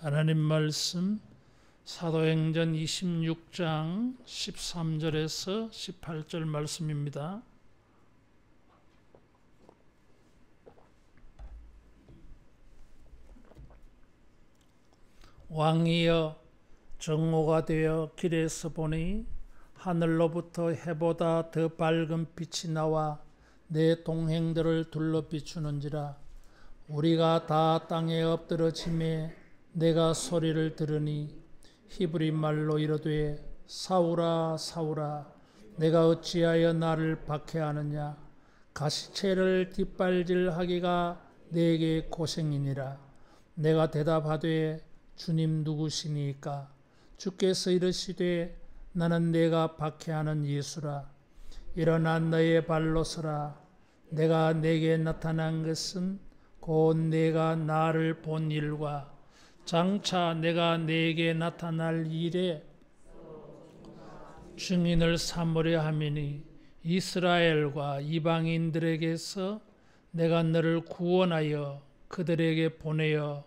하나님 말씀 사도행전 26장 13절에서 18절 말씀입니다. 왕이여 정오가 되어 길에서 보니 하늘로부터 해보다 더 밝은 빛이 나와 내 동행들을 둘러 비추는지라. 우리가 다 땅에 엎드러짐에 내가 소리를 들으니 히브리 말로 이르되 사울아 사울아 내가 어찌하여 나를 박해하느냐. 가시체를 뒷발질하기가 내게 고생이니라. 내가 대답하되 주님 누구시니까? 주께서 이르시되 나는 내가 박해하는 예수라. 일어나 너의 발로 서라. 내가 내게 나타난 것은 곧 내가 나를 본 일과 장차 내가 내게 나타날 일에 증인을 삼으려 함이니 이스라엘과 이방인들에게서 내가 너를 구원하여 그들에게 보내어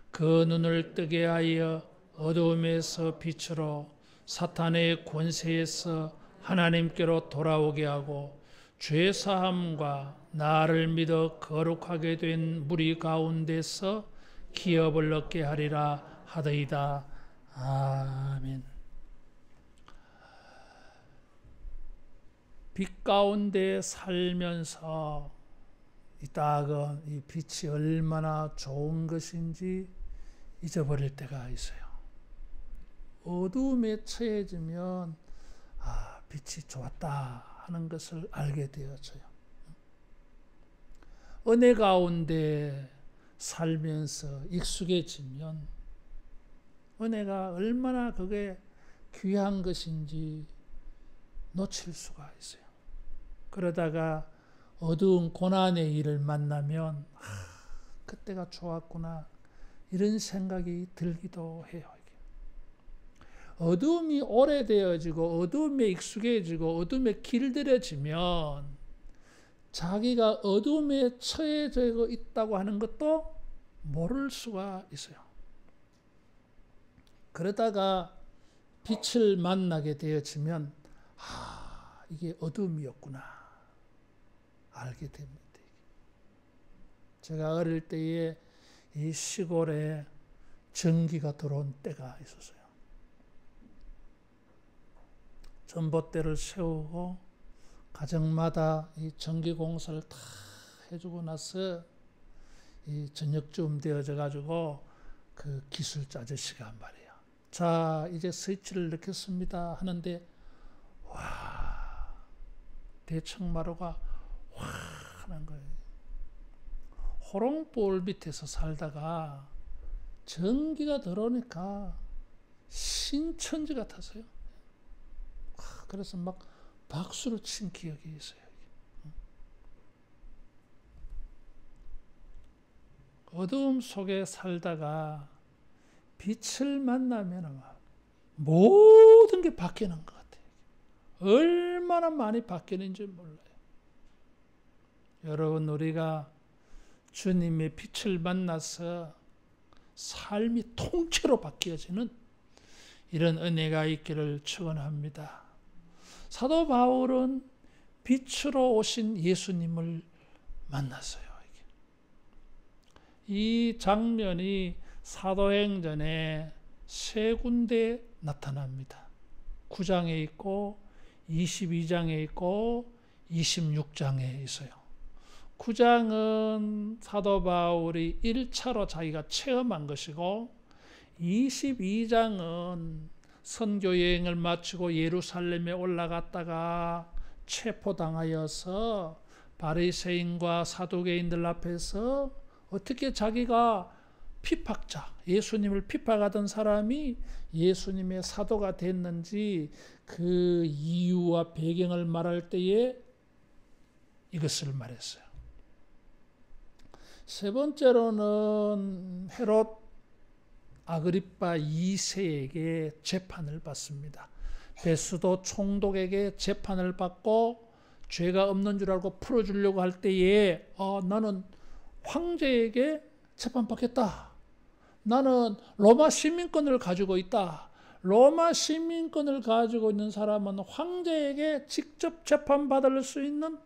그 눈을 뜨게 하여 어두움에서 빛으로 사탄의 권세에서 하나님께로 돌아오게 하고 죄사함과 나를 믿어 거룩하게 된 무리 가운데서 기업을 얻게 하리라 하더이다. 아멘. 빛 가운데 살면서 이 빛이 얼마나 좋은 것인지 잊어버릴 때가 있어요. 어두움에 처해지면 빛이 좋았다 하는 것을 알게 되어져요. 은혜 가운데 살면서 익숙해지면 은혜가 얼마나 그게 귀한 것인지 놓칠 수가 있어요. 그러다가 어두운 고난의 일을 만나면 그때가 좋았구나 이런 생각이 들기도 해요. 어두움이 오래되어지고 어두움에 익숙해지고 어두움에 길들여지면 자기가 어두움에 처해져 있다고 하는 것도 모를 수가 있어요. 그러다가 빛을 만나게 되어지면 이게 어둠이었구나 알게 됩니다. 제가 어릴 때에 이 시골에 전기가 들어온 때가 있었어요. 전봇대를 세우고 가정마다 이 전기 공사를 다 해주고 나서 이 저녁쯤 되어져 가지고 그 기술자 아저씨가 말이에요. 자, 이제 스위치를 넣겠습니다 하는데 대청마루가 하는 거예요. 호롱불 밑에서 살다가 전기가 들어오니까 신천지 같았어요. 그래서 막 박수를 친 기억이 있어요. 어두움 속에 살다가 빛을 만나면 모든 게 바뀌는 것 같아요. 얼마나 많이 바뀌는지 몰라요. 여러분, 우리가 주님의 빛을 만나서 삶이 통째로 바뀌어지는 이런 은혜가 있기를 축원합니다. 사도 바울은 빛으로 오신 예수님을 만났어요. 이 장면이 사도행전에 세 군데 나타납니다. 9장에 있고 22장에 있고 26장에 있어요. 9장은 사도 바울이 1차로 자기가 체험한 것이고 22장은 선교 여행을 마치고 예루살렘에 올라갔다가 체포당하여서 바리새인과 사두개인들 앞에서 어떻게 자기가 핍박자, 예수님을 핍박하던 사람이 예수님의 사도가 됐는지 그 이유와 배경을 말할 때에 이것을 말했어요. 세 번째로는 헤롯 아그리파 2세에게 재판을 받습니다. 베스도 총독에게 재판을 받고 죄가 없는 줄 알고 풀어주려고 할 때에 나는 황제에게 재판받겠다. 나는 로마 시민권을 가지고 있다. 로마 시민권을 가지고 있는 사람은 황제에게 직접 재판받을 수 있는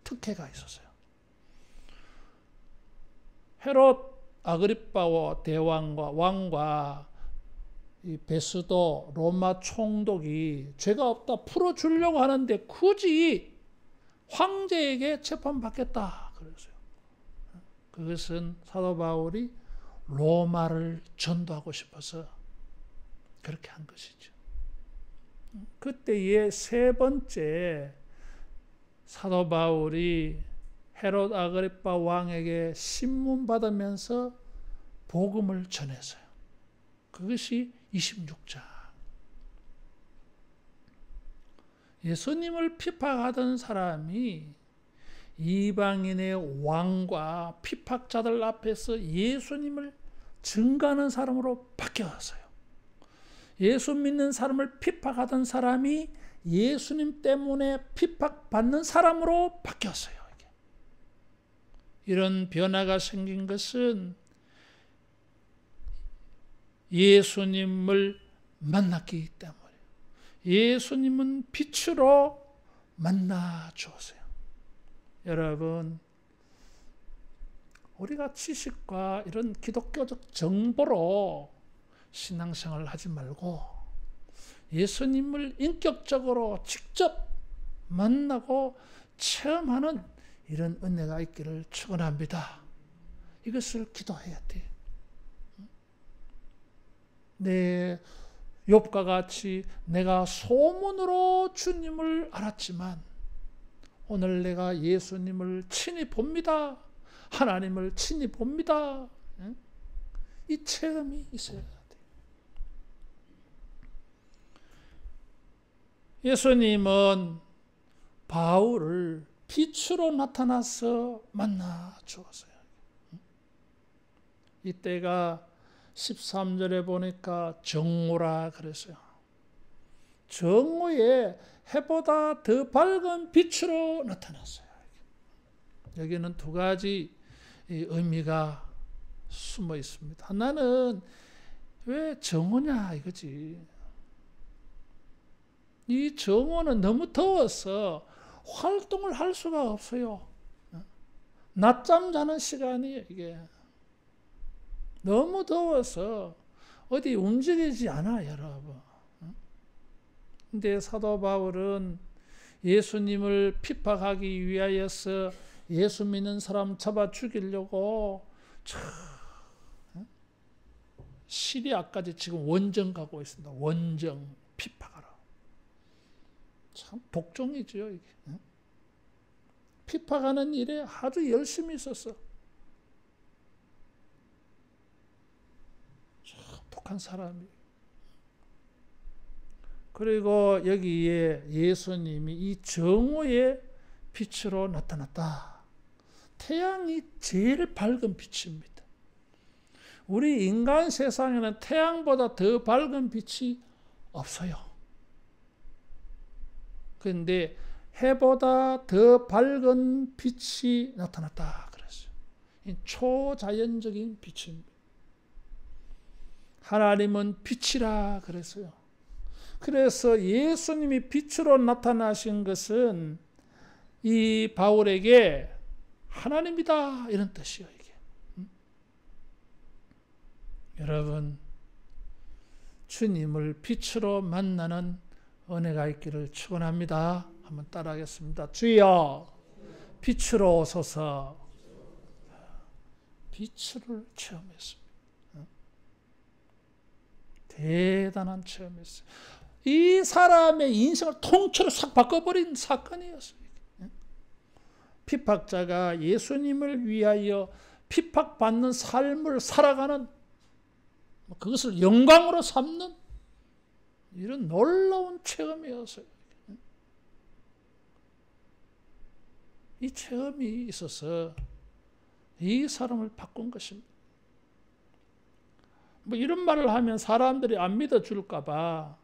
특혜가 있었어요. 헤롯 아그리빠와 대왕과 왕과 이 베스도 로마 총독이 죄가 없다 풀어주려고 하는데 굳이 황제에게 재판받겠다 그랬어요. 그것은 사도 바울이 로마를 전도하고 싶어서 그렇게 한 것이죠. 그때의 세 번째 사도 바울이 헤롯 아그리빠 왕에게 신문 받으면서 복음을 전했어요. 그것이 26장. 예수님을 핍박하던 사람이 이방인의 왕과 핍박자들 앞에서 예수님을 증거하는 사람으로 바뀌었어요. 예수 믿는 사람을 핍박하던 사람이 예수님 때문에 핍박받는 사람으로 바뀌었어요. 이런 변화가 생긴 것은 예수님을 만났기 때문에 예수님은 빛으로 만나 주었어요. 여러분, 우리가 지식과 이런 기독교적 정보로 신앙생활을 하지 말고 예수님을 인격적으로 직접 만나고 체험하는 이런 은혜가 있기를 축원합니다. 이것을 기도해야 돼. 네, 욥과 같이 내가 소문으로 주님을 알았지만 오늘 내가 예수님을 친히 봅니다. 하나님을 친히 봅니다. 이 체험이 있어야 돼. 예수님은 바울을 빛으로 나타나서 만나 주었어요. 이때가 13절에 보니까 정오라 그랬어요. 정오에 해보다 더 밝은 빛으로 나타났어요. 여기는 두 가지 의미가 숨어 있습니다. 하나는 왜 정오냐 이거지. 이 정오는 너무 더워서 활동을 할 수가 없어요. 낮잠 자는 시간이에요, 이게. 너무 더워서 어디 움직이지 않아, 여러분. 근데 사도 바울은 예수님을 핍박하기 위하여서 예수 믿는 사람 잡아 죽이려고 시리아까지 지금 원정 가고 있습니다. 원정 핍박하러. 참 독종이죠, 이게. 핍박하는 일에 아주 열심히 있었어. 참 독한 사람이. 그리고 여기에 예수님이 이 정오의 빛으로 나타났다. 태양이 제일 밝은 빛입니다. 우리 인간 세상에는 태양보다 더 밝은 빛이 없어요. 그런데 해보다 더 밝은 빛이 나타났다 그랬어요. 초자연적인 빛입니다. 하나님은 빛이라 그랬어요. 그래서 예수님이 빛으로 나타나신 것은 이 바울에게 하나님이다 이런 뜻이에요. 이게. 여러분, 주님을 빛으로 만나는 은혜가 있기를 축원합니다. 한번 따라하겠습니다. 주여, 빛으로 오소서. 빛을 체험했습니다. 대단한 체험이었어요. 이 사람의 인생을 통째로 싹 바꿔버린 사건이었어요. 핍박자가 예수님을 위하여 핍박받는 삶을 살아가는, 그것을 영광으로 삼는 이런 놀라운 체험이었어요. 이 체험이 있어서 이 사람을 바꾼 것입니다. 뭐 이런 말을 하면 사람들이 안 믿어줄까 봐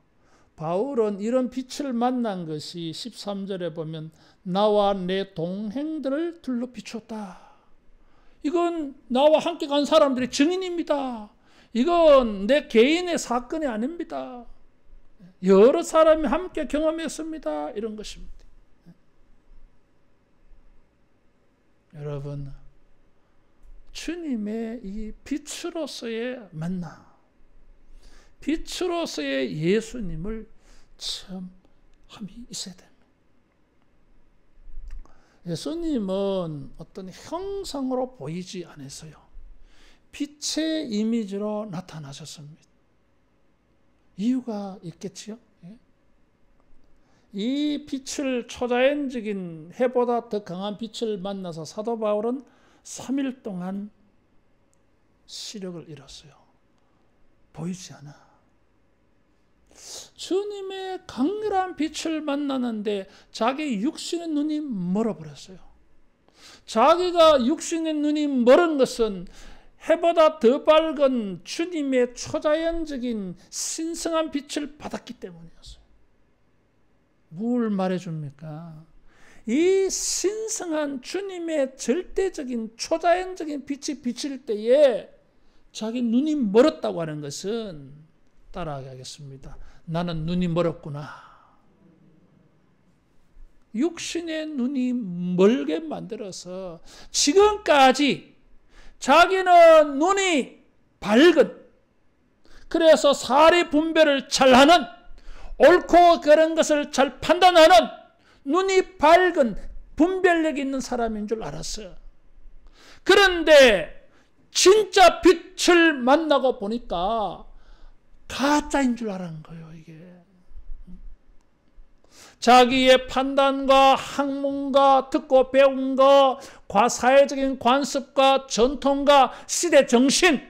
바울은 이런 빛을 만난 것이 13절에 보면 나와 내 동행들을 둘러 비추었다. 이건 나와 함께 간 사람들의 증인입니다. 이건 내 개인의 사건이 아닙니다. 여러 사람이 함께 경험했습니다. 이런 것입니다. 여러분, 주님의 이 빛으로서의 만남, 빛으로서의 예수님을 체험함이 있어야 됩니다. 예수님은 어떤 형상으로 보이지 않았어요. 빛의 이미지로 나타나셨습니다. 이유가 있겠지요? 이 빛을 초자연적인 해보다 더 강한 빛을 만나서 사도 바울은 3일 동안 시력을 잃었어요. 보이지 않아. 주님의 강렬한 빛을 만나는데 자기 육신의 눈이 멀어버렸어요. 자기가 육신의 눈이 멀은 것은 해보다 더 밝은 주님의 초자연적인 신성한 빛을 받았기 때문이었어요. 뭘 말해줍니까? 이 신성한 주님의 절대적인 초자연적인 빛이 비칠 때에 자기 눈이 멀었다고 하는 것은 따라하겠습니다. 나는 눈이 멀었구나. 육신의 눈이 멀게 만들어서 지금까지 자기는 눈이 밝은, 그래서 사리 분별을 잘하는, 옳고 그런 것을 잘 판단하는 눈이 밝은 분별력 있는 사람인 줄 알았어요. 그런데 진짜 빛을 만나고 보니까 가짜인 줄 알았는 거예요. 이게 자기의 판단과 학문과 듣고 배운 거, 사회적인 관습과 전통과 시대 정신,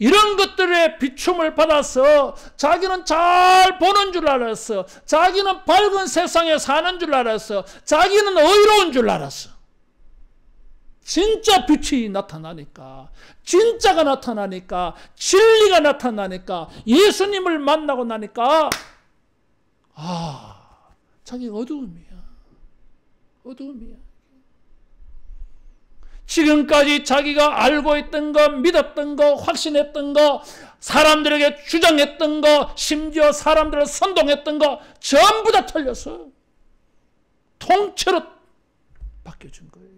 이런 것들의 비춤을 받아서 자기는 잘 보는 줄 알았어. 자기는 밝은 세상에 사는 줄 알았어. 자기는 의로운 줄 알았어. 진짜 빛이 나타나니까, 진짜가 나타나니까, 진리가 나타나니까, 예수님을 만나고 나니까 자기가 어두움이야. 어두움이야. 지금까지 자기가 알고 있던 거, 믿었던 거, 확신했던 거, 사람들에게 주장했던 거, 심지어 사람들을 선동했던 거 전부 다 틀려서 통째로 바뀌어준 거예요.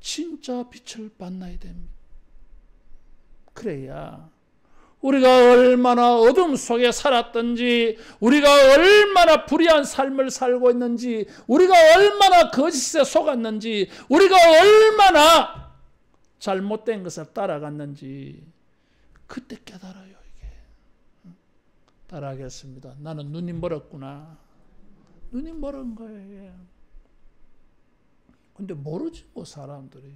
진짜 빛을 만나야 됩니다. 그래야 우리가 얼마나 어둠 속에 살았던지, 우리가 얼마나 불의한 삶을 살고 있는지, 우리가 얼마나 거짓에 속았는지, 우리가 얼마나 잘못된 것을 따라갔는지 그때 깨달아요. 이게 따라하겠습니다. 나는 눈이 멀었구나. 눈이 멀은 거예요. 근데 모르지 뭐 사람들이.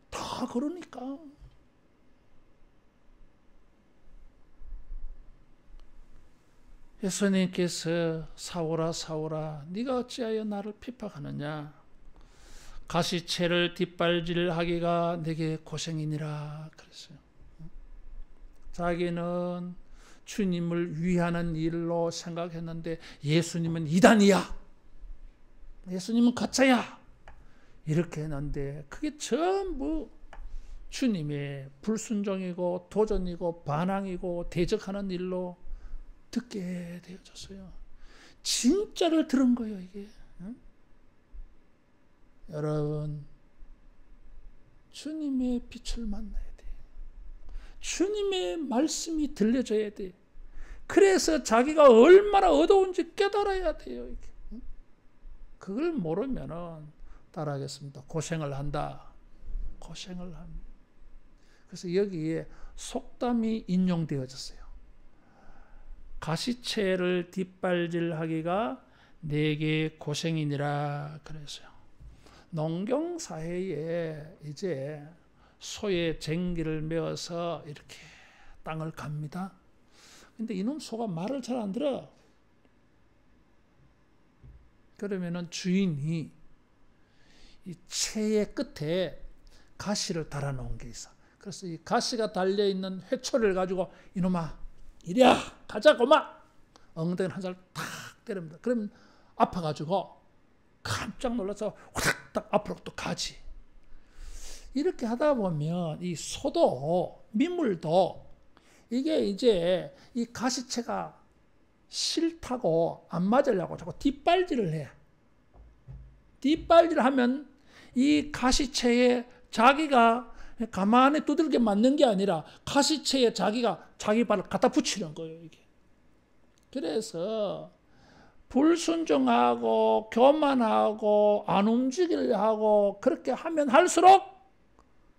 다 그러니까. 예수님께서 사오라 사오라 네가 어찌하여 나를 핍박하느냐, 가시채를 뒷발질하기가 내게 고생이니라 그랬어요. 자기는 주님을 위하는 일로 생각했는데 예수님은 이단이야, 예수님은 가짜야, 이렇게 했는데 그게 전부 주님의 불순종이고 도전이고 반항이고 대적하는 일로 듣게 되어졌어요. 진짜를 들은 거예요, 이게. 응? 여러분, 주님의 빛을 만나야 돼. 주님의 말씀이 들려줘야 돼. 그래서 자기가 얼마나 어두운지 깨달아야 돼요, 이게. 응? 그걸 모르면은 따라하겠습니다. 고생을 한다. 고생을 합니다. 그래서 여기에 속담이 인용되어졌어요. 가시채를 뒷발질하기가 내게 고생이니라 그랬어요. 농경사회에 이제 소의 쟁기를 메어서 이렇게 땅을 갑니다. 근데 이놈 소가 말을 잘 안 들어. 그러면은 주인이 이 채의 끝에 가시를 달아놓은 게 있어. 그래서 이 가시가 달려있는 회초리를 가지고 이놈아 이리야 가자고마, 엉덩이를 한 살 탁 때립니다. 그러면 아파가지고 깜짝 놀라서 후닥 앞으로 또 가지. 이렇게 하다 보면 이 소도 민물도 이게 이제 이 가시채가 싫다고 안 맞으려고 자꾸 뒷발질을 해. 뒷발질 하면 이 가시채에 자기가 가만히 두들겨 맞는 게 아니라 가시채에 자기가 자기 발을 갖다 붙이는 거예요, 이게. 그래서 불순종하고 교만하고 안 움직이려 하고 그렇게 하면 할수록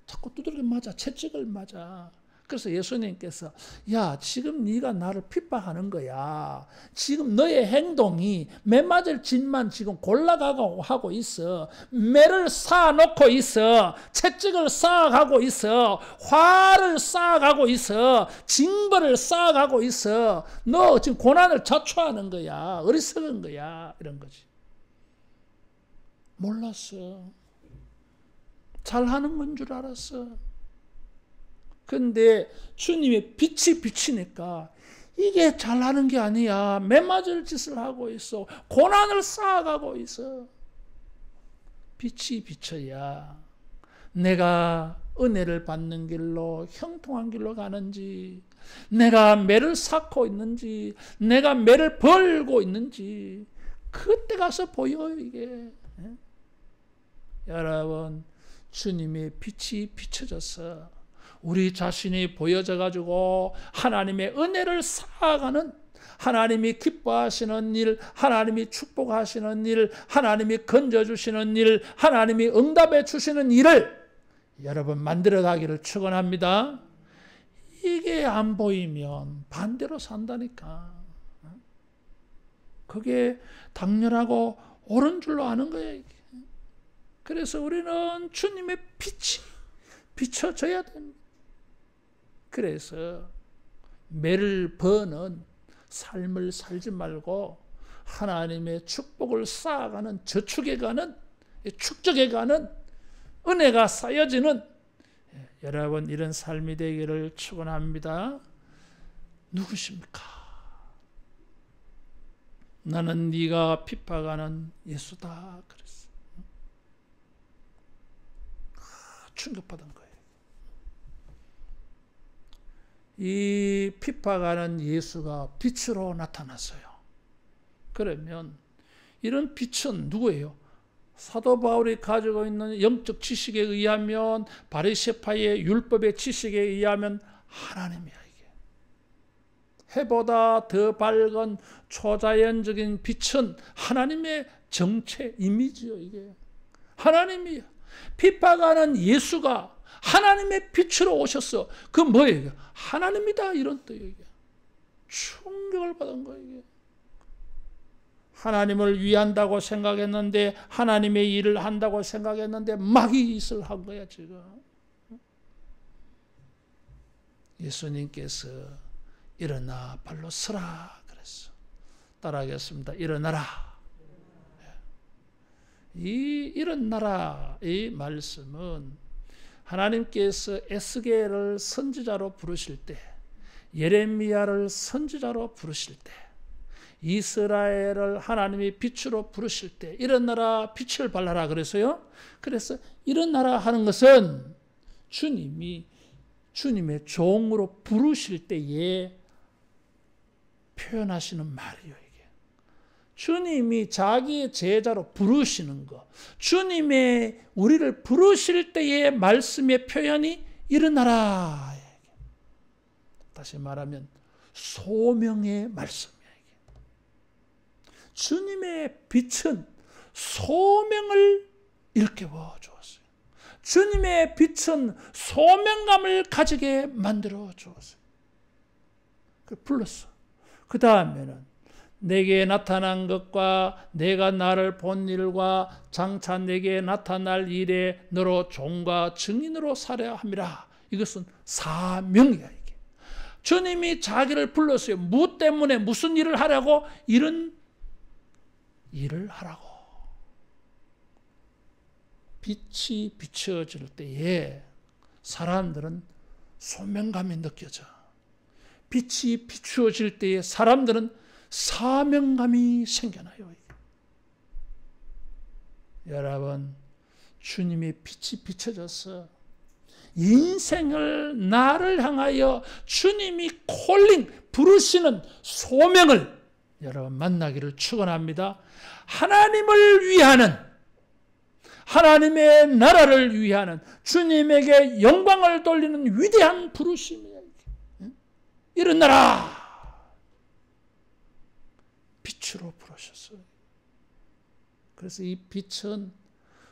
자꾸 두들겨 맞아, 채찍을 맞아. 그래서 예수님께서 야, 지금 네가 나를 핍박하는 거야. 지금 너의 행동이 매 맞을 짓만 지금 골라가고 하고 있어. 매를 쌓아놓고 있어. 채찍을 쌓아가고 있어. 화를 쌓아가고 있어. 징벌을 쌓아가고 있어. 너 지금 고난을 자초하는 거야. 어리석은 거야. 이런 거지. 몰랐어. 잘하는 건 줄 알았어. 근데 주님의 빛이 비치니까 이게 잘하는 게 아니야. 매맞을 짓을 하고 있어. 고난을 쌓아가고 있어. 빛이 비쳐야 내가 은혜를 받는 길로 형통한 길로 가는지, 내가 매를 쌓고 있는지, 내가 매를 벌고 있는지 그때 가서 보여요, 이게. 여러분, 주님의 빛이 비춰져서 우리 자신이 보여져가지고 하나님의 은혜를 쌓아가는, 하나님이 기뻐하시는 일, 하나님이 축복하시는 일, 하나님이 건져주시는 일, 하나님이 응답해 주시는 일을 여러분 만들어가기를 축원합니다. 이게 안 보이면 반대로 산다니까. 그게 당연하고 옳은 줄로 아는 거예요, 이게. 그래서 우리는 주님의 빛이 비춰져야 됩니다. 그래서 매를 버는 삶을 살지 말고 하나님의 축복을 쌓아가는, 저축해가는, 축적해가는, 은혜가 쌓여지는 여러분 이런 삶이 되기를 축원합니다. 누구십니까? 나는 네가 핍박하는 예수다 그랬어. 충격받은 거예요. 이 핍박하는 예수가 빛으로 나타났어요. 그러면 이런 빛은 누구예요? 사도 바울이 가지고 있는 영적 지식에 의하면, 바리새파의 율법의 지식에 의하면 하나님이야, 이게. 해보다 더 밝은 초자연적인 빛은 하나님의 정체, 이미지요, 이게. 하나님이야. 핍박하는 예수가 하나님의 빛으로 오셨어. 그 뭐예요? 하나님이다, 이런 뜻이에요. 충격을 받은 거예요, 이게. 하나님을 위한다고 생각했는데, 하나님의 일을 한다고 생각했는데 마귀 짓을 한 거야, 지금. 예수님께서 일어나 발로 서라 그랬어. 따라하겠습니다. 일어나라. 이 일어나라 이 말씀은 하나님께서 에스겔을 선지자로 부르실 때, 예레미야를 선지자로 부르실 때, 이스라엘을 하나님이 빛으로 부르실 때 일어나라, 빛을 발라라 그래서요. 그래서 일어나라 하는 것은 주님이 주님의 종으로 부르실 때에 표현하시는 말이에요, 이게. 주님이 자기의 제자로 부르시는 거, 주님의 우리를 부르실 때의 말씀의 표현이 일어나라. 다시 말하면 소명의 말씀이에요. 주님의 빛은 소명을 일깨워 주었어요. 주님의 빛은 소명감을 가지게 만들어 주었어요. 불렀어. 그 다음에는 내게 나타난 것과 내가 나를 본 일과 장차 내게 나타날 일에 너로 종과 증인으로 살아야 함이라. 이것은 사명이야, 이게. 주님이 자기를 불렀어요. 무 때문에 무슨 일을 하라고? 이런 일을 하라고. 빛이 비춰질 때에 사람들은 소명감이 느껴져. 빛이 비추어질 때에 사람들은 사명감이 생겨나요. 여러분, 주님의 빛이 비춰져서 인생을 나를 향하여 주님이 부르시는 소명을 여러분 만나기를 축원합니다. 하나님을 위하는, 하나님의 나라를 위하는, 주님에게 영광을 돌리는 위대한 부르심이에요. 일어나라! 빛으로 부르셨어요. 그래서 이 빛은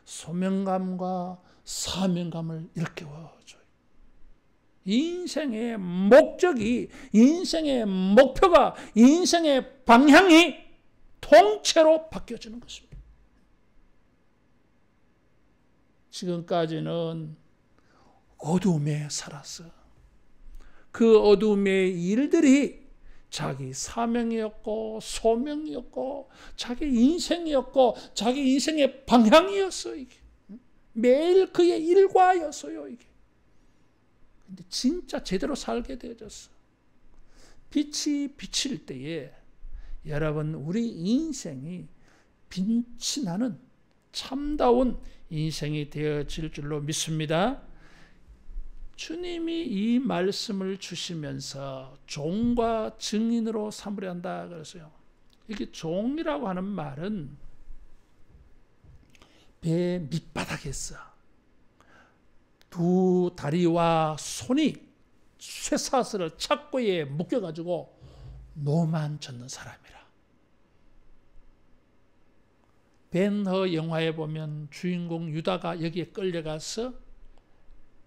소명감과 사명감을 일깨워줘요. 인생의 목적이, 인생의 목표가, 인생의 방향이 통째로 바뀌어지는 것입니다. 지금까지는 어둠에 살았어. 그 어둠의 일들이 자기 사명이었고 소명이었고 자기 인생이었고 자기 인생의 방향이었어. 이게 매일 그의 일과였어요. 이게. 근데 진짜 제대로 살게 되어졌어. 빛이 비칠 때에 여러분 우리 인생이 빛이 나는 참다운 인생이 되어질 줄로 믿습니다. 주님이 이 말씀을 주시면서 종과 증인으로 삼으려 한다 그랬어요. 이게 종이라고 하는 말은 배 밑바닥에서 두 다리와 손이 쇠사슬을 착고에 묶여가지고 노만 젓는 사람이라. 벤허 영화에 보면 주인공 유다가 여기에 끌려가서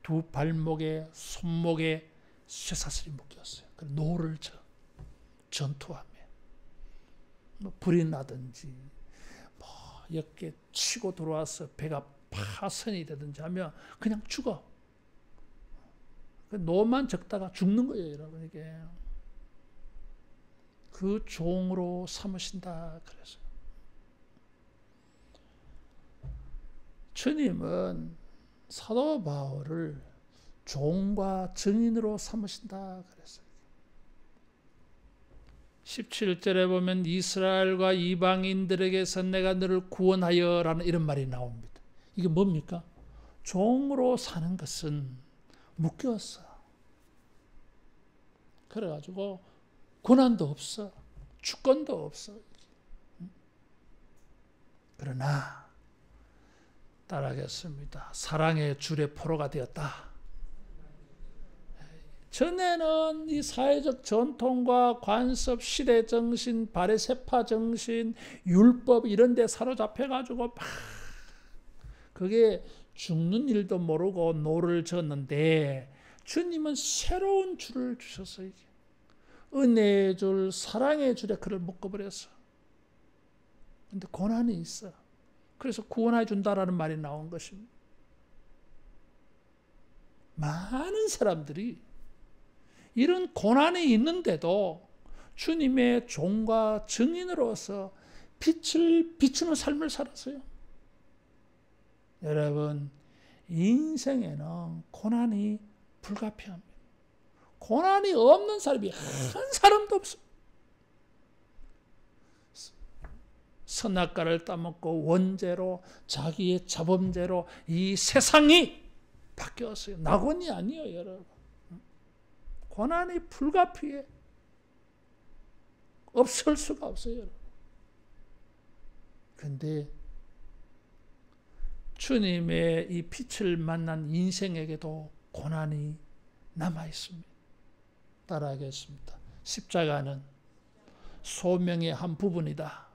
두 발목에 손목에 쇠사슬이 묶였어요. 노를 져 전투하며 불이 나든지 이렇게 치고 들어와서 배가 파선이 되든지 하면 그냥 죽어. 노만 적다가 죽는 거예요, 여러분. 이게 그 종으로 삼으신다 그래서 주님은 사도 바울을 종과 증인으로 삼으신다 그랬어요. 17절에 보면 이스라엘과 이방인들에게서 내가 너를 구원하여 라는 이런 말이 나옵니다. 이게 뭡니까? 종으로 사는 것은 묶였어. 그래가지고 고난도 없어. 주권도 없어. 그러나 따라하겠습니다. 사랑의 줄의 포로가 되었다. 전에는 이 사회적 전통과 관습, 시대 정신, 바리새파 정신, 율법 이런 데 사로잡혀가지고 막 그게 죽는 일도 모르고 노를 젓는데 주님은 새로운 줄을 주셨어요. 은혜의 줄, 사랑의 줄에 그를 묶어버렸어. 근데 고난이 있어. 그래서 구원해 준다라는 말이 나온 것입니다. 많은 사람들이 이런 고난이 있는데도 주님의 종과 증인으로서 빛을 비추는 삶을 살았어요. 여러분, 인생에는 고난이 불가피합니다. 고난이 없는 사람이 한 사람도 없어요. 선악과를 따먹고 원죄로 자기의 자범죄로 이 세상이 바뀌었어요. 낙원이 아니에요, 여러분. 고난이 불가피해. 없을 수가 없어요, 여러분. 그런데 주님의 이 빛을 만난 인생에게도 고난이 남아 있습니다. 따라하겠습니다. 십자가는 소명의 한 부분이다.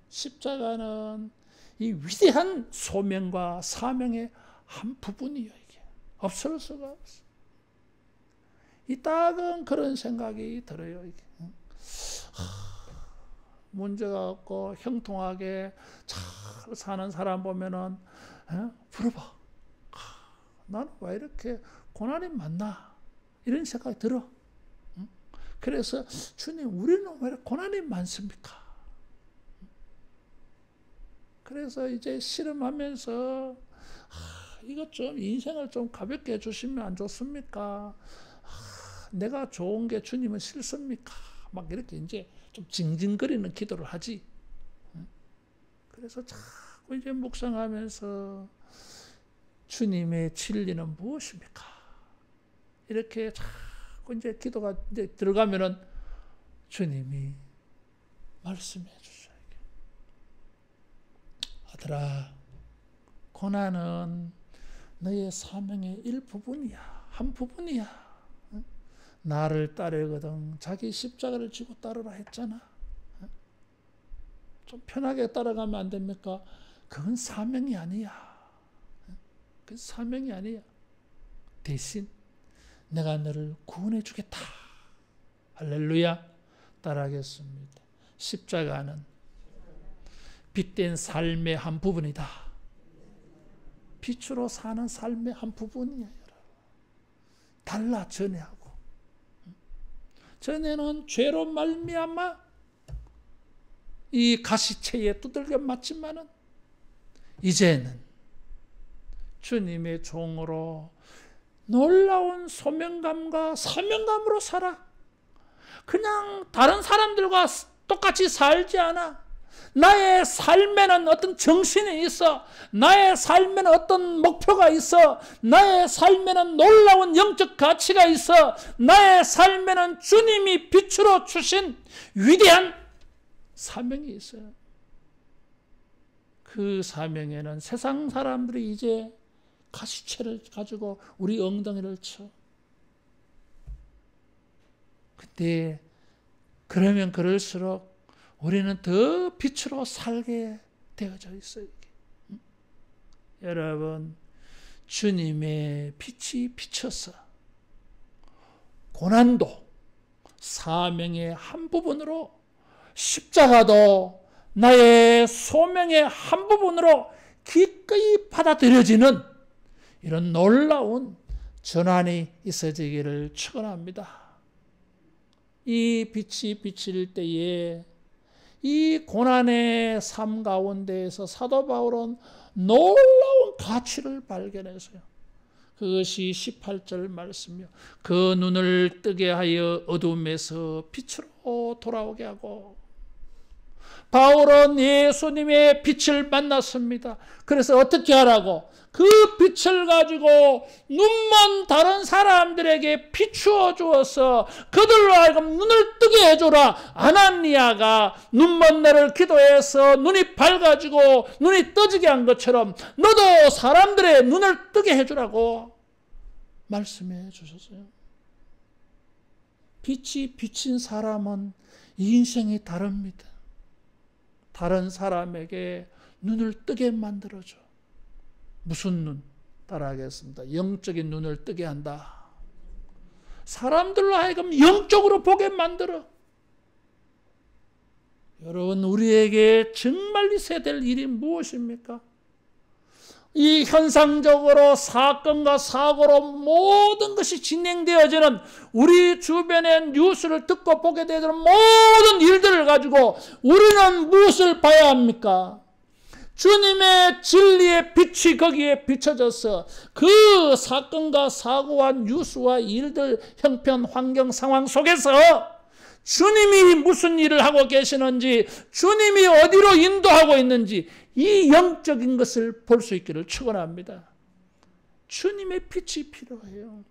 십자가는 이 위대한 소명과 사명의 한 부분이에요. 이게 없을 수가 없어. 이 딱은 그런 생각이 들어요. 이게 문제가 없고 형통하게 잘 사는 사람 보면은 부러워. 나는 왜 이렇게 고난이 많나? 이런 생각이 들어. 그래서 주님, 우리는 왜 이렇게 고난이 많습니까? 그래서 이제 씨름하면서 이것 좀 인생을 좀 가볍게 해주시면 안 좋습니까? 내가 좋은 게 주님은 싫습니까? 막 이렇게 이제 좀 징징거리는 기도를 하지. 그래서 자꾸 이제 묵상하면서 주님의 진리는 무엇입니까? 이렇게 자꾸 이제 기도가 이제 들어가면은 주님이 말씀해 주셔요. 아들아, 고난은 너의 사명의 일부분이야. 한 부분이야. 나를 따르거든 자기 십자가를 지고 따르라 했잖아. 좀 편하게 따라가면 안 됩니까? 그건 사명이 아니야. 그건 사명이 아니야. 대신 내가 너를 구원해 주겠다. 할렐루야. 따라하겠습니다. 십자가는 빛된 삶의 한 부분이다. 빛으로 사는 삶의 한 부분이에요. 달라 전에하고. 전에는 죄로 말미암아 이 가시체에 두들겨 맞지만은 이제는 주님의 종으로 놀라운 소명감과 사명감으로 살아. 그냥 다른 사람들과 똑같이 살지 않아. 나의 삶에는 어떤 정신이 있어. 나의 삶에는 어떤 목표가 있어. 나의 삶에는 놀라운 영적 가치가 있어. 나의 삶에는 주님이 빛으로 주신 위대한 사명이 있어요. 그 사명에는 세상 사람들이 이제 가시채를 가지고 우리 엉덩이를 쳐. 근데 그러면 그럴수록 우리는 더 빛으로 살게 되어져 있어요. 여러분, 주님의 빛이 비쳐서 고난도 사명의 한 부분으로, 십자가도 나의 소명의 한 부분으로 기꺼이 받아들여지는 이런 놀라운 전환이 있어지기를 축원합니다. 이 빛이 비칠 때에 이 고난의 삶 가운데에서 사도 바울은 놀라운 가치를 발견했어요. 그것이 18절 말씀이요. 그 눈을 뜨게 하여 어둠에서 빛으로 돌아오게 하고. 바울은 예수님의 빛을 만났습니다. 그래서 어떻게 하라고? 그 빛을 가지고 눈먼 다른 사람들에게 비추어 주어서 그들로 하여금 눈을 뜨게 해줘라. 아나니아가 눈먼 나를 기도해서 눈이 밝아지고 눈이 떠지게 한 것처럼 너도 사람들의 눈을 뜨게 해주라고 말씀해 주셨어요. 빛이 비친 사람은 인생이 다릅니다. 다른 사람에게 눈을 뜨게 만들어줘. 무슨 눈? 따라하겠습니다. 영적인 눈을 뜨게 한다. 사람들로 하여금 영적으로 보게 만들어. 여러분, 우리에게 정말 있어야 될 일이 무엇입니까? 이 현상적으로 사건과 사고로 모든 것이 진행되어지는 우리 주변의 뉴스를 듣고 보게 되는 모든 일들을 가지고 우리는 무엇을 봐야 합니까? 주님의 진리의 빛이 거기에 비춰져서 그 사건과 사고와 뉴스와 일들, 형편, 환경, 상황 속에서 주님이 무슨 일을 하고 계시는지, 주님이 어디로 인도하고 있는지 이 영적인 것을 볼 수 있기를 축원합니다. 주님의 빛이 필요해요.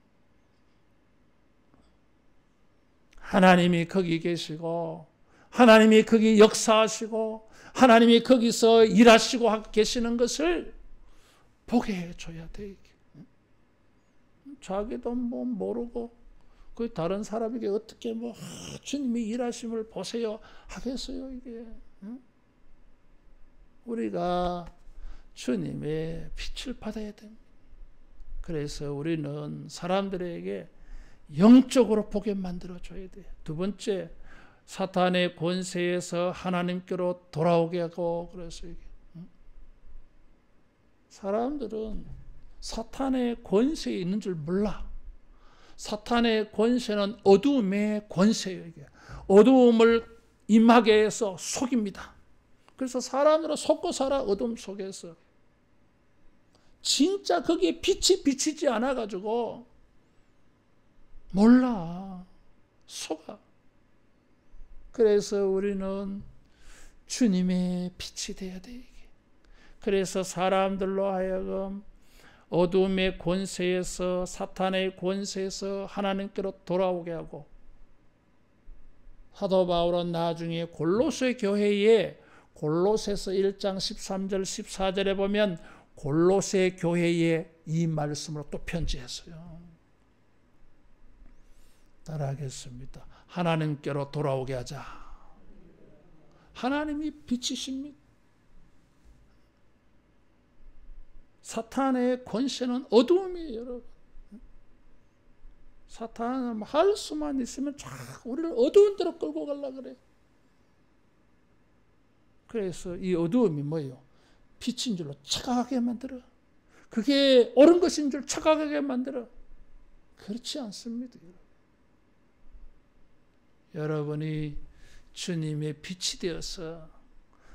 하나님이 거기 계시고 하나님이 거기 역사하시고 하나님이 거기서 일하시고 계시는 것을 보게 해줘야 돼. 자기도 뭐 모르고 그 다른 사람에게 어떻게 주님이 일하심을 보세요 하겠어요 이게. 우리가 주님의 빛을 받아야 됩니다. 그래서 우리는 사람들에게 영적으로 보게 만들어줘야 돼요. 두 번째, 사탄의 권세에서 하나님께로 돌아오게 하고. 그래서 이게 사람들은 사탄의 권세에 있는 줄 몰라. 사탄의 권세는 어둠의 권세예요. 이게 어두움을 임하게 해서 속입니다. 그래서 사람들은 속고 살아. 어둠 속에서 진짜 거기에 빛이 비치지 않아 가지고 몰라, 속아. 그래서 우리는 주님의 빛이 돼야 돼. 이게. 그래서 사람들로 하여금 어둠의 권세에서, 사탄의 권세에서 하나님께로 돌아오게 하고, 사도 바울은 나중에 골로새 교회에, 골로새서 1장 13절 14절에 보면 골로새 교회에 이 말씀으로 또 편지했어요. 따라하겠습니다. 하나님께로 돌아오게 하자. 하나님이 빛이십니다. 사탄의 권세는 어두움이에요, 여러분. 사탄은 할 수만 있으면 자꾸 우리를 어두운 데로 끌고 가려고 그래. 그래서 이 어두움이 뭐예요? 빛인 줄로 착각하게 만들어. 그게 옳은 것인 줄 착각하게 만들어. 그렇지 않습니다. 여러분이 주님의 빛이 되어서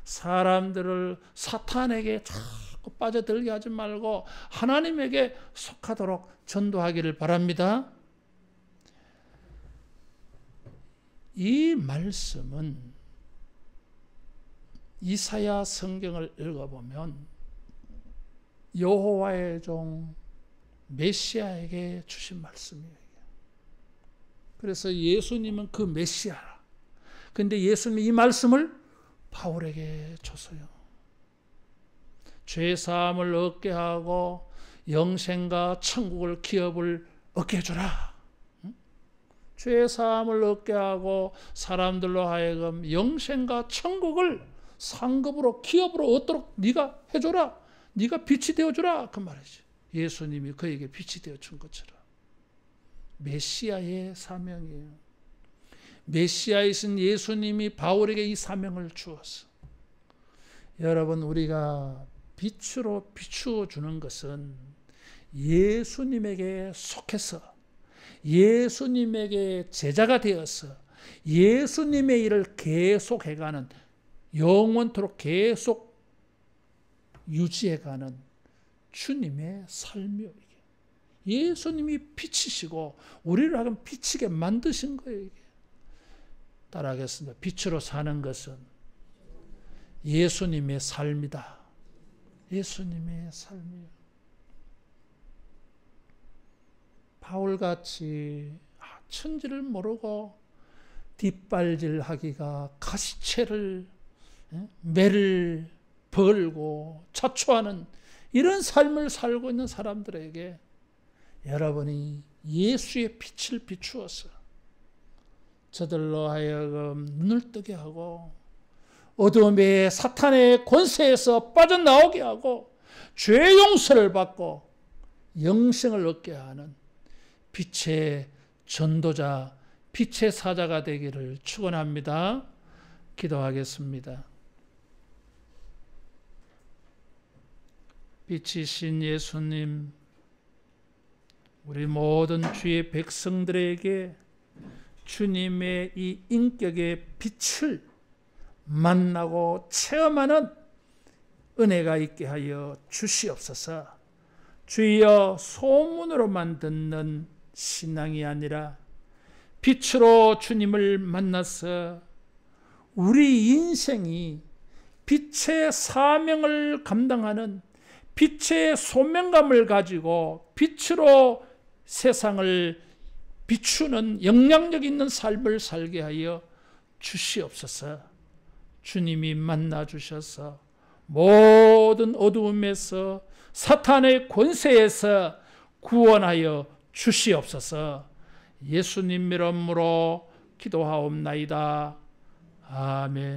사람들을 사탄에게 자꾸 빠져들게 하지 말고 하나님에게 속하도록 전도하기를 바랍니다. 이 말씀은 이사야 성경을 읽어보면 여호와의 종 메시아에게 주신 말씀이에요. 그래서 예수님은 그 메시아라. 그런데 예수님이 이 말씀을 바울에게 줬어요. 죄사함을 얻게 하고 영생과 천국을 기업을 얻게 해주라. 죄사함을 얻게 하고 사람들로 하여금 영생과 천국을 상급으로 기업으로 얻도록 네가 해줘라. 네가 빛이 되어주라. 그 말이지. 예수님이 그에게 빛이 되어준 것처럼. 메시아의 사명이에요. 메시아이신 예수님이 바울에게 이 사명을 주었어. 여러분, 우리가 빛으로 비추어 주는 것은 예수님에게 속해서 예수님에게 제자가 되어서 예수님의 일을 계속해가는, 영원토록 계속 유지해가는 주님의 삶이요. 예수님이 빛이시고 우리를 하여금 비치게 만드신 거예요. 이게. 따라하겠습니다. 빛으로 사는 것은 예수님의 삶이다. 예수님의 삶이에요. 바울같이 천지를 모르고 뒷발질하기가 가시채를, 매를 벌고 자초하는 이런 삶을 살고 있는 사람들에게 여러분이 예수의 빛을 비추어서 저들로 하여금 눈을 뜨게 하고 어둠의 사탄의 권세에서 빠져나오게 하고 죄 용서를 받고 영생을 얻게 하는 빛의 전도자, 빛의 사자가 되기를 축원합니다. 기도하겠습니다. 빛이신 예수님, 우리 모든 주의 백성들에게 주님의 이 인격의 빛을 만나고 체험하는 은혜가 있게 하여 주시옵소서. 주여, 소문으로만 듣는 신앙이 아니라 빛으로 주님을 만나서 우리 인생이 빛의 사명을 감당하는 빛의 소명감을 가지고 빛으로 세상을 비추는 영향력 있는 삶을 살게 하여 주시옵소서. 주님이 만나 주셔서 모든 어두움에서 사탄의 권세에서 구원하여 주시옵소서. 예수님 이름으로 기도하옵나이다. 아멘.